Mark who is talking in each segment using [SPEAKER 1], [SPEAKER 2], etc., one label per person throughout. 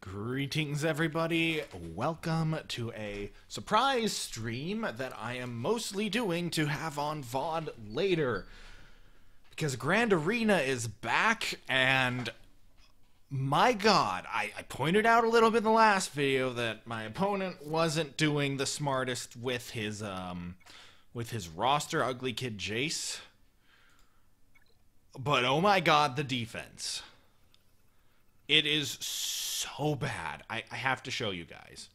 [SPEAKER 1] Greetings, everybody. Welcome to a surprise stream that I am mostly doing to have on VOD later. Because Grand Arena is back, and my god, I pointed out a little bit in the last video that my opponent wasn't doing the smartest with his roster, Ugly Kid Jace. But oh my god, the defense. It is so bad. I have to show you guys.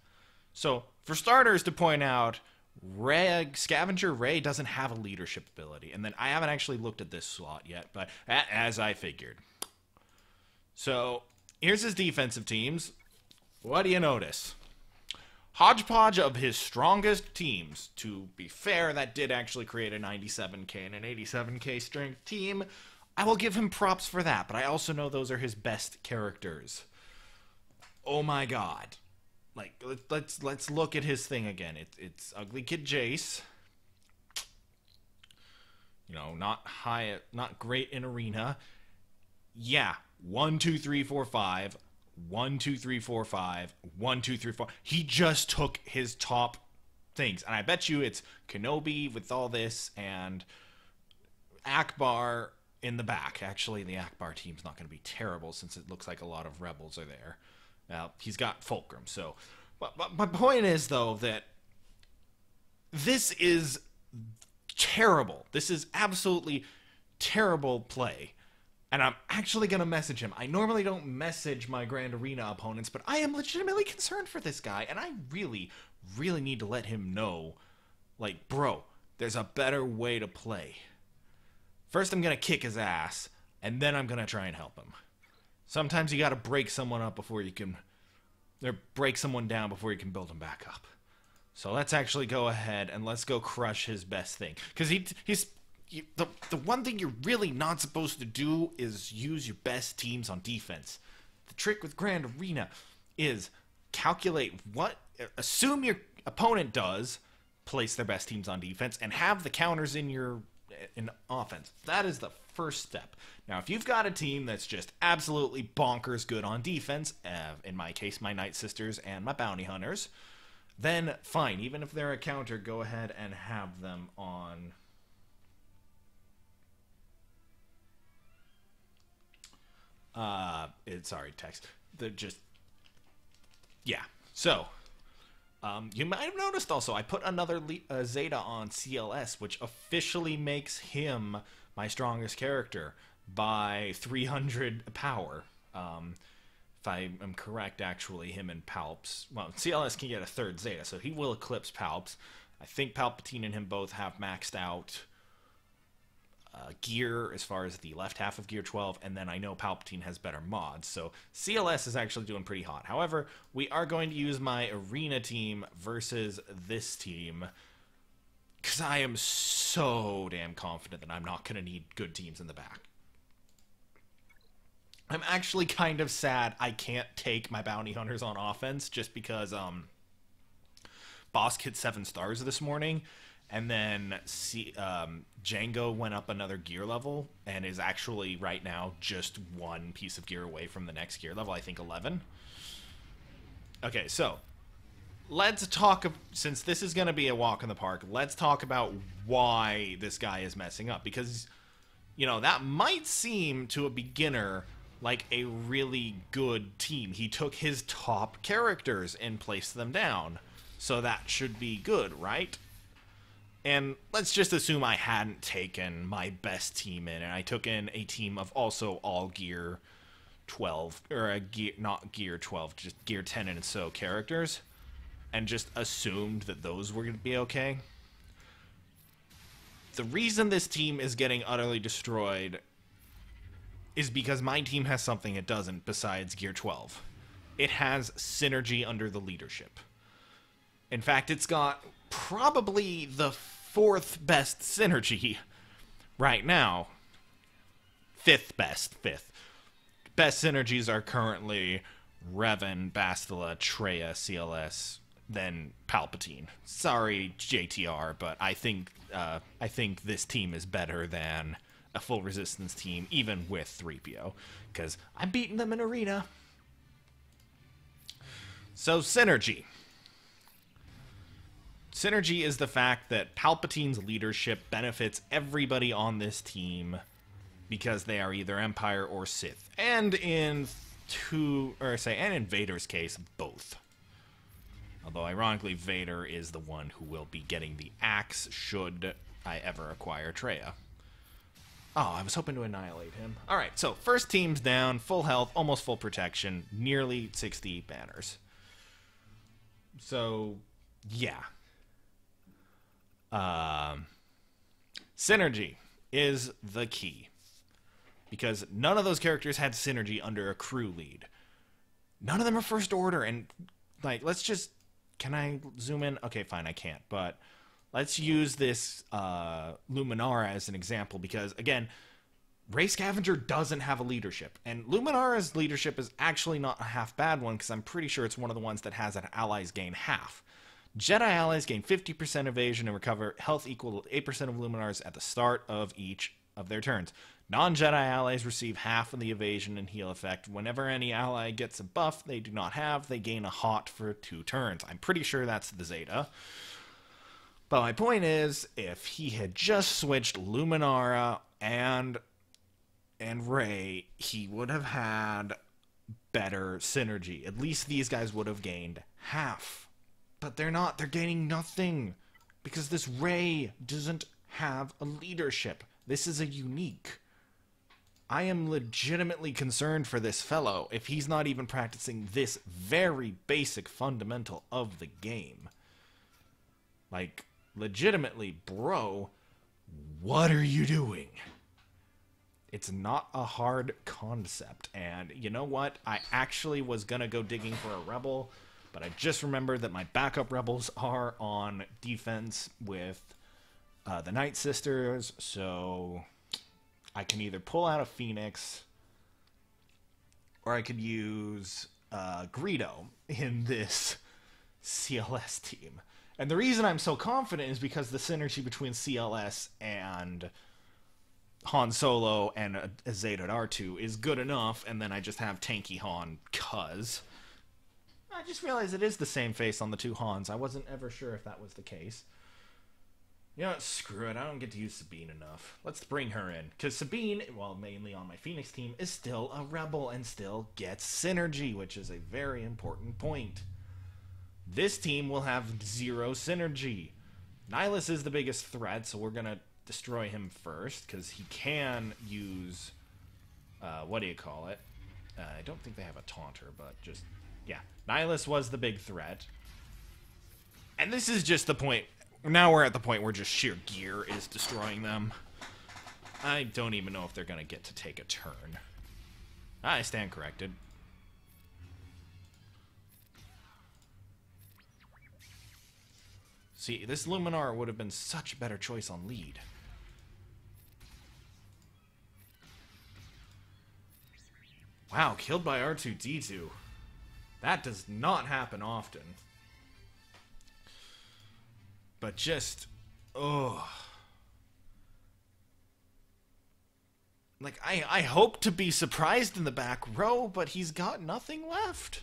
[SPEAKER 1] So, for starters, to point out, Scavenger Ray doesn't have a leadership ability. And then I haven't actually looked at this slot yet, but as I figured. So, here's his defensive teams. What do you notice? Hodgepodge of his strongest teams. To be fair, that did actually create a 97k and an 87k strength team. I will give him props for that, but I also know those are his best characters. Oh my god. Like, let's look at his thing again. It's Ugly Kid Jace. You know, not great in arena. Yeah, 1, 2, 3, 4, 5. 1, 2, 3, 4, 5. 1, 2, 3, 4. He just took his top things. And I bet you it's Kenobi with all this and Akbar in the back. Actually, the Akbar team's not going to be terrible since it looks like a lot of rebels are there. Now, he's got Fulcrum, so... But my point is, though, that this is terrible. This is absolutely terrible play. And I'm actually going to message him. I normally don't message my Grand Arena opponents, but I am legitimately concerned for this guy, and I really, really need to let him know, like, bro, there's a better way to play. First, I'm going to kick his ass, and then I'm going to try and help him. Sometimes you got to break someone up before you can... Or break someone down before you can build them back up. So let's actually go ahead and let's go crush his best thing. Because the one thing you're really not supposed to do is use your best teams on defense. The trick with Grand Arena is calculate what... Assume your opponent does place their best teams on defense and have the counters in offense. That is the first step. Now, if you've got a team that's just absolutely bonkers good on defense, in my case, my Night Sisters and my Bounty Hunters, then fine. Even if they're a counter, go ahead and have them on... sorry, text. They're just... Yeah. So... you might have noticed also, I put another Zeta on CLS, which officially makes him my strongest character by 300 power. If I am correct, actually, him and Palps. Well, CLS can get a third Zeta, so he will eclipse Palps. I think Palpatine and him both have maxed out gear as far as the left half of Gear 12, and then I know Palpatine has better mods, so CLS is actually doing pretty hot. However, we are going to use my arena team versus this team, because I am so damn confident that I'm not going to need good teams in the back. I'm actually kind of sad I can't take my Bounty Hunters on offense, just because Bosk hit 7 stars this morning, and then Django went up another gear level and is actually right now just one piece of gear away from the next gear level, I think 11. Okay, so let's talk, since this is going to be a walk in the park, let's talk about why this guy is messing up. Because, you know, that might seem to a beginner like a really good team. He took his top characters and placed them down. So that should be good, right? And let's just assume I hadn't taken my best team in, and I took in a team of also all Gear 12, or not Gear 12, just Gear 10 and so characters, and just assumed that those were going to be okay. The reason this team is getting utterly destroyed is because my team has something it doesn't besides Gear 12. It has synergy under the leadership. In fact, it's got probably the 4th best synergy right now. 5th best. 5th. Best synergies are currently Revan, Bastila, Traya, CLS, then Palpatine. Sorry, JTR, but I think this team is better than a full resistance team, even with 3PO, because I'm beating them in arena. So, synergy. Synergy is the fact that Palpatine's leadership benefits everybody on this team because they are either Empire or Sith. And in Vader's case, both. Although, ironically, Vader is the one who will be getting the axe should I ever acquire Traya. Oh, I was hoping to annihilate him. Alright, so first team's down, full health, almost full protection, nearly 60 banners. So, yeah. Synergy is the key. Because none of those characters had synergy under a crew lead. None of them are First Order, and, like, let's just... Can I zoom in? Okay, fine, I can't, but... Let's use this Luminara as an example because, again, Rey Scavenger doesn't have a leadership. And Luminara's leadership is actually not a half bad one because I'm pretty sure it's one of the ones that has that allies gain half. Jedi allies gain 50% evasion and recover health equal to 8% of Luminars at the start of each of their turns. Non-Jedi allies receive half of the evasion and heal effect. Whenever any ally gets a buff they do not have, they gain a hot for 2 turns. I'm pretty sure that's the Zeta. But my point is, if he had just switched Luminara and Rey, he would have had better synergy. At least these guys would have gained half. But they're not. They're gaining nothing. Because this Rey doesn't have a leadership. This is a unique. I am legitimately concerned for this fellow if he's not even practicing this very basic fundamental of the game. Like... Legitimately, bro, what are you doing? It's not a hard concept, and you know what? I actually was gonna go digging for a rebel, but I just remembered that my backup rebels are on defense with the Night Sisters, so I can either pull out a Phoenix, or I could use Greedo in this CLS team. And the reason I'm so confident is because the synergy between CLS and Han Solo and a Zeta R2 is good enough, and then I just have Tanky Han, cuz. I just realized it is the same face on the 2 Hans. I wasn't ever sure if that was the case. You know what, screw it, I don't get to use Sabine enough. Let's bring her in, because Sabine, while mainly on my Phoenix team, is still a rebel and still gets synergy, which is a very important point. This team will have 0 synergy. Nihilus is the biggest threat, so we're going to destroy him first, because he can use, what do you call it? I don't think they have a taunter, but just, yeah. Nihilus was the big threat. And this is just the point. Now we're at the point where just sheer gear is destroying them. I don't even know if they're going to get to take a turn. I stand corrected. See, this Luminar would have been such a better choice on lead. Wow, killed by R2-D2. That does not happen often. But just... ugh. Like, I hope to be surprised in the back row, but he's got nothing left.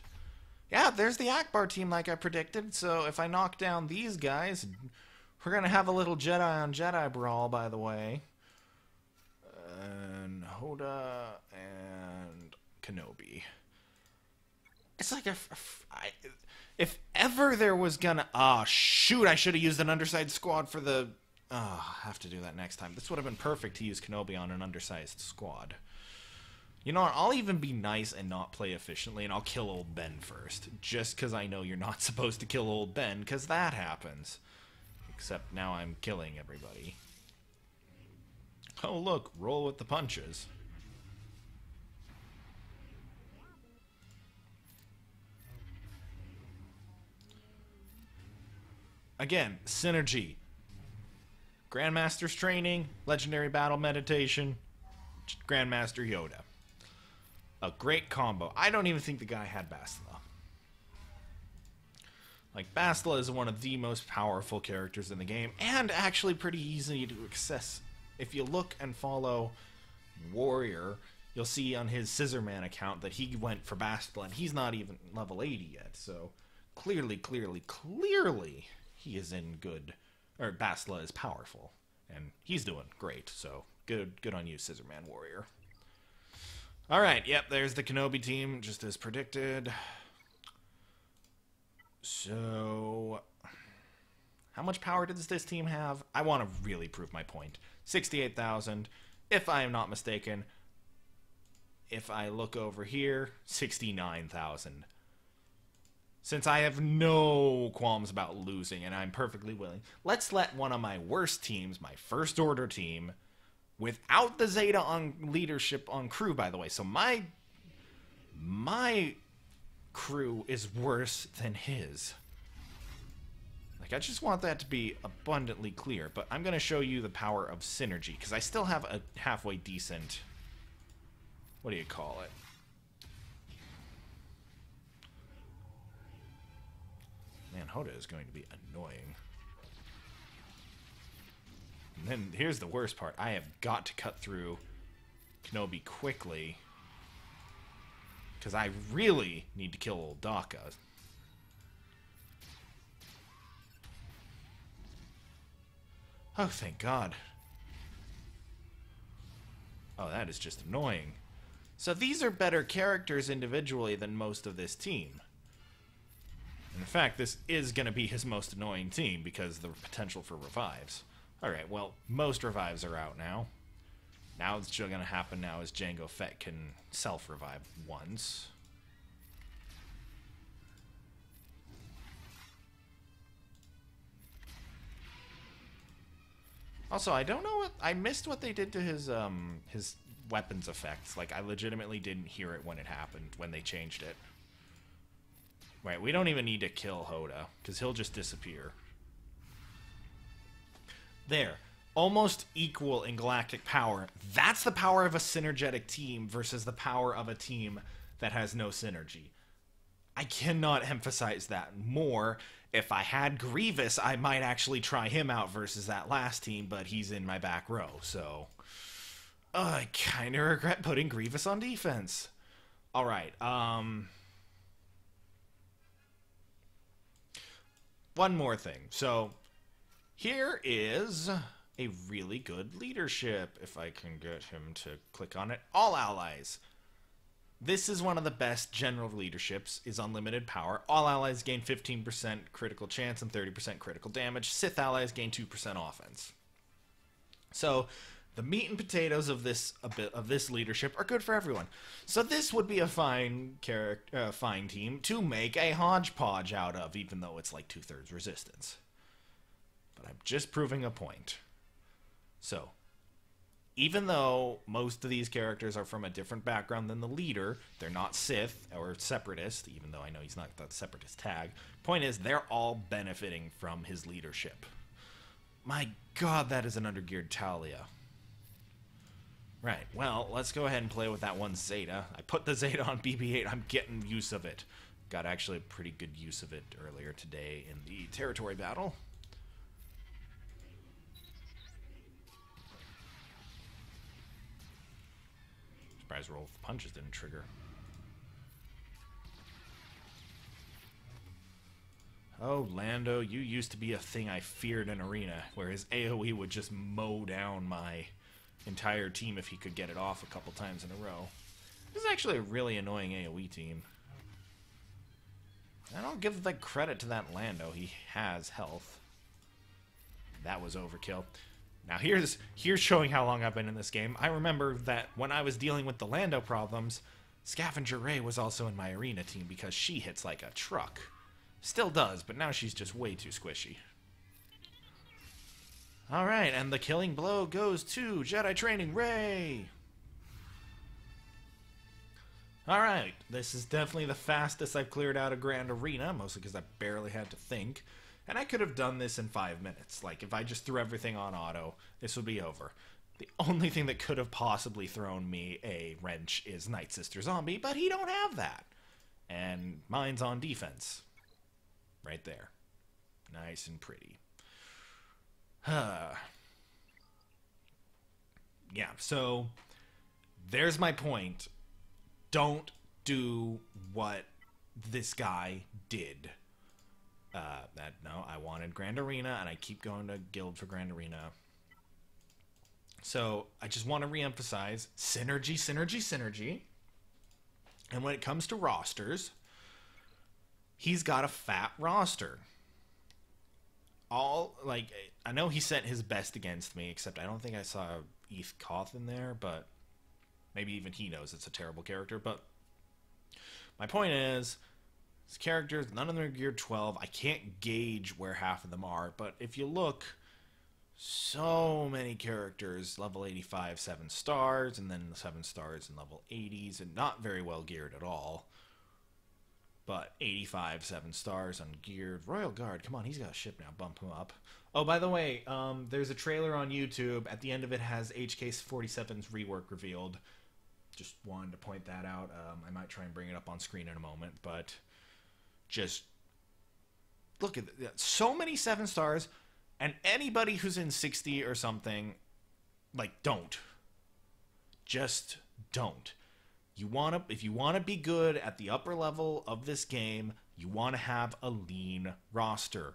[SPEAKER 1] Yeah, there's the Akbar team like I predicted, so if I knock down these guys, we're going to have a little Jedi-on-Jedi brawl, by the way. And Hoda and Kenobi. It's like if ever there was gonna... ah, shoot, I should have used an undersized squad for the... oh, I have to do that next time. This would have been perfect to use Kenobi on an undersized squad. You know what, I'll even be nice and not play efficiently, and I'll kill old Ben first. Just because I know you're not supposed to kill old Ben, because that happens. Except now I'm killing everybody. Oh look, roll with the punches. Again, synergy. Grandmaster's training, legendary battle meditation, Grandmaster Yoda. A great combo. I don't even think the guy had Bastila. Like, Bastila is one of the most powerful characters in the game, and actually pretty easy to access. If you look and follow Warrior, you'll see on his Scissorman account that he went for Bastila, and he's not even level 80 yet, so clearly, he is in good, or Basla is powerful, and he's doing great. So good on you, Scissorman Warrior. All right, yep, there's the Kenobi team, just as predicted. So, how much power does this team have? I want to really prove my point. 68,000, if I am not mistaken. If I look over here, 69,000. Since I have no qualms about losing, and I'm perfectly willing, let's let one of my worst teams, my First Order team, without the Zeta on leadership on crew, by the way. So my crew is worse than his. Like, I just want that to be abundantly clear. But I'm going to show you the power of synergy, because I still have a halfway decent... What do you call it? Man, Hoda is going to be annoying. And then here's the worst part. I have got to cut through Kenobi quickly, because I really need to kill old Daka. Oh, thank God. Oh, that is just annoying. So these are better characters individually than most of this team. And in fact, this is going to be his most annoying team because of the potential for revives. Alright, well, most revives are out now. Now what's going to happen now is Jango Fett can self-revive once. Also, I don't know what... I missed what they did to his weapons effects. Like, I legitimately didn't hear it when it happened, when they changed it. Right, we don't even need to kill Hoda, because he'll just disappear. There. Almost equal in galactic power. That's the power of a synergetic team versus the power of a team that has no synergy. I cannot emphasize that more. If I had Grievous, I might actually try him out versus that last team, but he's in my back row, so... I kind of regret putting Grievous on defense. Alright, one more thing. So, here is a really good leadership, if I can get him to click on it. All allies. This is one of the best general leaderships, is unlimited power. All allies gain 15% critical chance and 30% critical damage. Sith allies gain 2% offense. So, the meat and potatoes of this leadership are good for everyone. So this would be a fine team to make a hodgepodge out of, even though it's like 2/3 resistance. But I'm just proving a point. So, even though most of these characters are from a different background than the leader, they're not Sith or Separatist, even though I know he's not the Separatist tag. Point is, they're all benefiting from his leadership. My God, that is an undergeared Talia. Right, well, let's go ahead and play with that one Zeta. I put the Zeta on BB-8, I'm getting use of it. Got actually pretty good use of it earlier today in the territory battle. Surprise roll with punches didn't trigger. Oh, Lando, you used to be a thing I feared in Arena, where his AoE would just mow down my entire team if he could get it off a couple times in a row. This is actually a really annoying AoE team. And I'll give the credit to that Lando. He has health. That was overkill. Now here's showing how long I've been in this game. I remember that when I was dealing with the Lando problems, Scavenger Ray was also in my Arena team because she hits like a truck. Still does, but now she's just way too squishy. Alright, and the killing blow goes to Jedi Training Ray! Alright, this is definitely the fastest I've cleared out a Grand Arena, mostly because I barely had to think. And I could have done this in 5 minutes. Like, if I just threw everything on auto, this would be over. The only thing that could have possibly thrown me a wrench is Night Sister Zombie, but he don't have that. And mine's on defense. Right there. Nice and pretty. Yeah, so there's my point. Don't do what this guy did. No, I wanted Grand Arena, and I keep going to Guild for Grand Arena. So I just want to reemphasize synergy, synergy, synergy. And when it comes to rosters, he's got a fat roster. I know he sent his best against me, except I don't think I saw Eth Koth in there, but maybe even he knows it's a terrible character. But my point is, his characters, none of them are geared 12. I can't gauge where half of them are, but if you look, so many characters, level 85, 7 stars, and then 7 stars and level 80s, and not very well geared at all. But 85, 7 stars ungeared. Royal Guard, come on, he's got a ship now. Bump him up. Oh, by the way, there's a trailer on YouTube. At the end of it has HK47's rework revealed. Just wanted to point that out. I might try and bring it up on screen in a moment, but just look at that. So many 7 stars, and anybody who's in 60 or something, like, don't. Just don't. If you want to be good at the upper level of this game, you want to have a lean roster.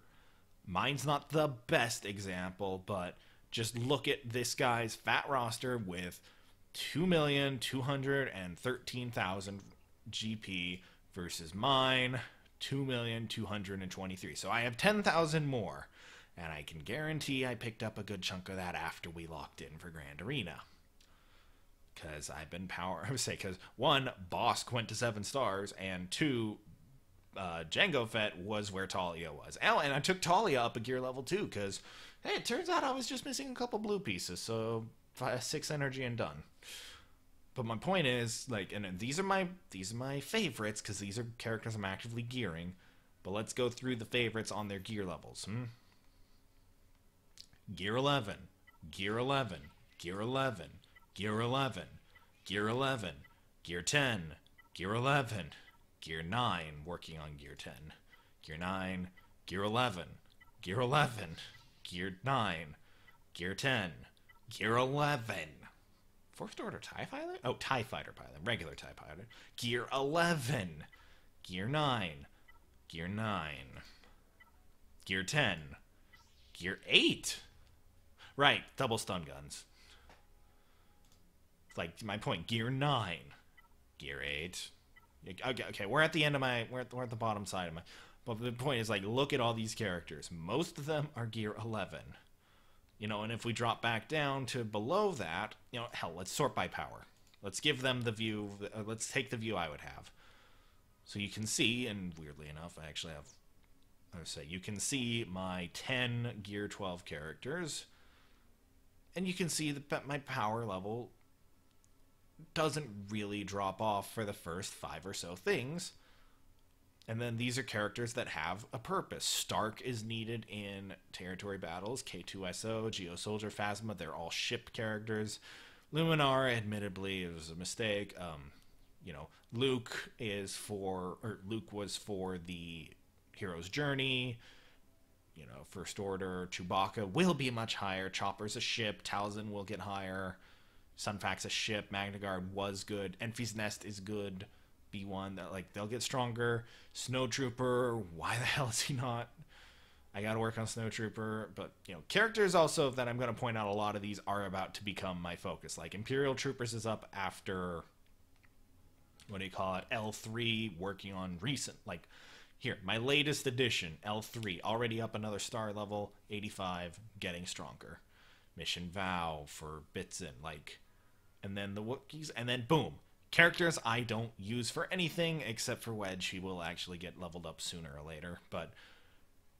[SPEAKER 1] Mine's not the best example, but just look at this guy's fat roster with 2,213,000 GP versus mine, 2,223,000. So I have 10,000 more, and I can guarantee I picked up a good chunk of that after we locked in for Grand Arena. Because I've been because 1, Bosk went to 7 stars, and 2, Jango Fett was where Talia was. And I took Talia up a gear level 2, because, hey, it turns out I was just missing a couple blue pieces, so 6 energy and done. But my point is, like, and these are my favorites, because these are characters I'm actively gearing, but let's go through the favorites on their gear levels. Gear 11, Gear 11, Gear 11, Gear 11, Gear 11, Gear 10, Gear 11, Gear 9, working on Gear 10, Gear 9, Gear 11, Gear 11, Gear 9, Gear 10, Gear 11. First Order TIE Fighter? Oh, TIE Fighter pilot, regular TIE Fighter. Gear 11, Gear 9, Gear 9, Gear 10, Gear 8. Right, double stun guns. Like, my point, Gear 9, Gear 8. Okay, we're at the end of we're at the bottom side of my, but the point is, like, look at all these characters. Most of them are Gear 11. You know, and if we drop back down to below that, you know, hell, let's sort by power. Let's give them the view, let's take the view I would have. So you can see, and weirdly enough, I actually have, you can see my 10 Gear 12 characters, and you can see that my power level doesn't really drop off for the first 5 or so things. And then these are characters that have a purpose. Stark is needed in territory battles. K2SO, Geo Soldier, Phasma, they're all ship characters. Luminara, admittedly, it was a mistake. You know, Luke was for the hero's journey. You know, First Order, Chewbacca will be much higher. Chopper's a ship. Talzin will get higher. Sunfac's a ship. Magna Guard was good. Enfys Nest is good. B1, they'll get stronger. Snowtrooper, why the hell is he not? I gotta work on Snowtrooper. But, you know, characters also that I'm gonna point out, a lot of these are about to become my focus. Like, Imperial Troopers is up after, what do you call it, L3, working on recent, like, here, my latest edition, L3, already up another star level, 85, getting stronger. Mission Vow for Bitsin, like, and then the Wookiees, and then boom. Characters I don't use for anything except for Wedge. He will actually get leveled up sooner or later. But,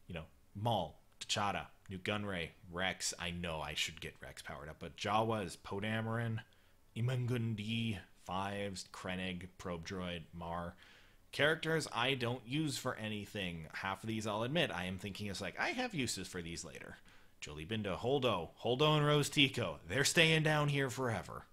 [SPEAKER 1] you know, Maul, T'Challa, New Gunray, Rex. I know I should get Rex powered up. But Jawa is Poe Dameron, Imangundi, Fives, Krennic, Probe Droid, Mar. Characters I don't use for anything. Half of these I'll admit. I am thinking it's like, I have uses for these later. Jolie Bindo, Holdo and Rose Tico. They're staying down here forever.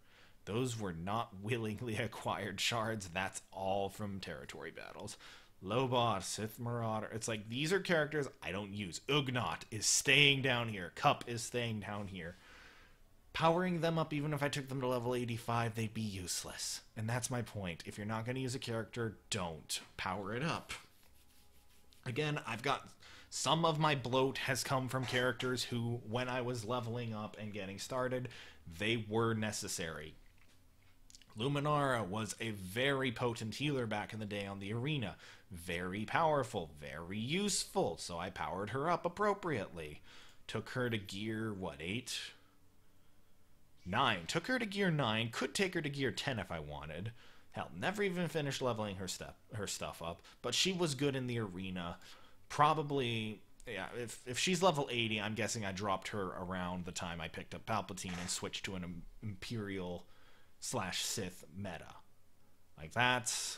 [SPEAKER 1] Those were not willingly acquired shards. That's all from territory battles. Lobot, Sith Marauder. It's like, these are characters I don't use. Ugnaught is staying down here. Cup is staying down here. Powering them up, even if I took them to level 85, they'd be useless. And that's my point. If you're not going to use a character, don't power it up. Again, I've got Some of my bloat has come from characters who, when I was leveling up and getting started, they were necessary. Luminara was a very potent healer back in the day on the arena. Very powerful, very useful, so I powered her up appropriately. Took her to gear, what, 8? 9. Took her to gear 9, could take her to gear 10 if I wanted. Hell, never even finished leveling her stuff up, but she was good in the arena. Probably, yeah, if she's level 80, I'm guessing I dropped her around the time I picked up Palpatine and switched to an Imperial / Sith meta. Like, that's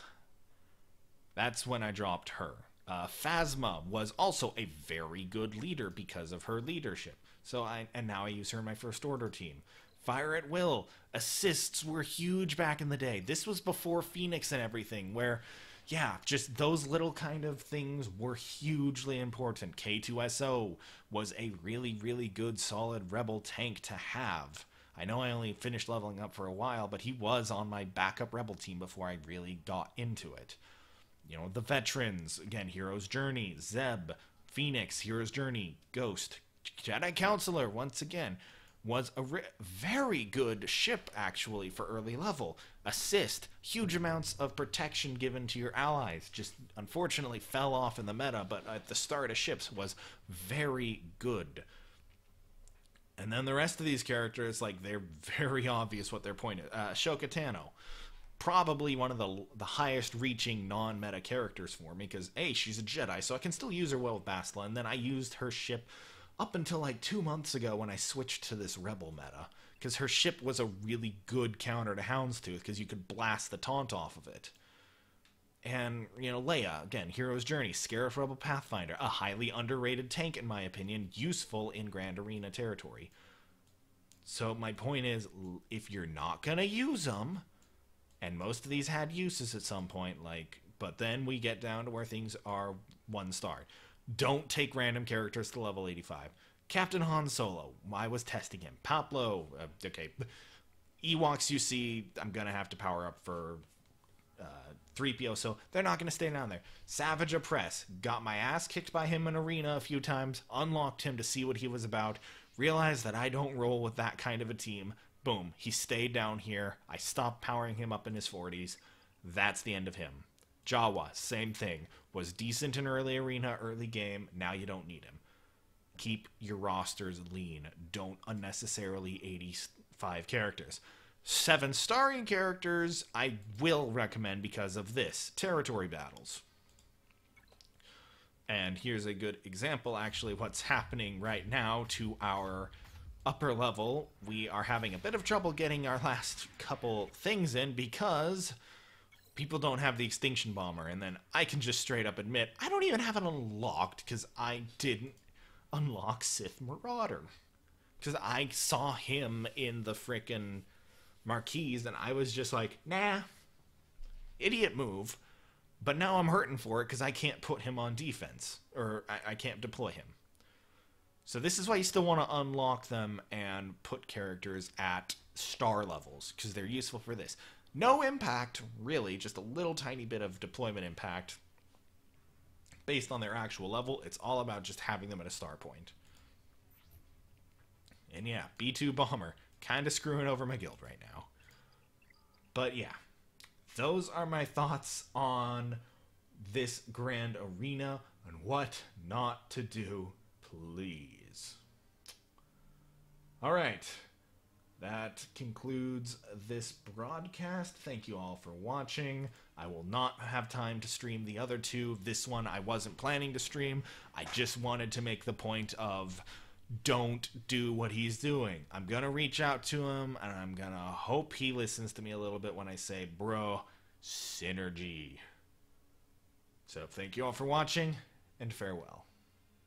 [SPEAKER 1] when I dropped her. Phasma was also a very good leader because of her leadership. And now I use her in my First Order team. Fire at Will. Assists were huge back in the day. This was before Phoenix and everything, where, yeah, just those little kind of things were hugely important. K2SO was a really, really good, solid Rebel tank to have. I know I only finished leveling up for a while, but he was on my backup Rebel team before I really got into it. You know, the veterans, again, Hero's Journey, Zeb, Phoenix, Hero's Journey, Ghost, Jedi Counselor, once again, was a very good ship, actually, for early level. Assist, huge amounts of protection given to your allies, just unfortunately fell off in the meta, but at the start of ships was very good. And then the rest of these characters, like, they're very obvious what their point is. Ahsoka Tano, probably one of the highest reaching non-meta characters for me, because A, she's a Jedi, so I can still use her well with Bastila, and then I used her ship up until like 2 months ago when I switched to this Rebel meta, because her ship was a really good counter to Houndstooth, because you could blast the taunt off of it. And, you know, Leia, again, Hero's Journey, Scarif Rebel Pathfinder, a highly underrated tank, in my opinion, useful in Grand Arena territory. So my point is, if you're not going to use them, and most of these had uses at some point, like, but then we get down to where things are 1 star. Don't take random characters to level 85. Captain Han Solo, I was testing him. Paplo, okay. Ewoks you see, I'm going to have to power up for 3PO, so they're not going to stay down there. Savage Opress, got my ass kicked by him in arena a few times, unlocked him to see what he was about, realized that I don't roll with that kind of a team. Boom, he stayed down here. I stopped powering him up in his 40s. That's the end of him. Jawa, same thing. Was decent in early arena, early game. Now you don't need him. Keep your rosters lean. Don't unnecessarily 85 characters. 7-starring characters I will recommend because of this. Territory battles. And here's a good example, actually, what's happening right now to our upper level. We are having a bit of trouble getting our last couple things in because people don't have the Extinction Bomber. And then I can just straight up admit, I don't even have it unlocked because I didn't unlock Sith Marauder. Because I saw him in the frickin' marquees and I was just like, nah, idiot move. But now I'm hurting for it because I can't put him on defense. Or I can't deploy him. So this is why you still want to unlock them and put characters at star levels, because they're useful for this. No impact, really, just a little tiny bit of deployment impact based on their actual level. It's all about just having them at a star point. And yeah, B2 Bomber, kind of screwing over my guild right now. But yeah, those are my thoughts on this Grand Arena and what not to do. Please. All right. That concludes this broadcast. Thank you all for watching. I will not have time to stream the other two. This one I wasn't planning to stream. I just wanted to make the point of don't do what he's doing. I'm going to reach out to him, and I'm going to hope he listens to me a little bit when I say, bro, synergy. So thank you all for watching, and farewell.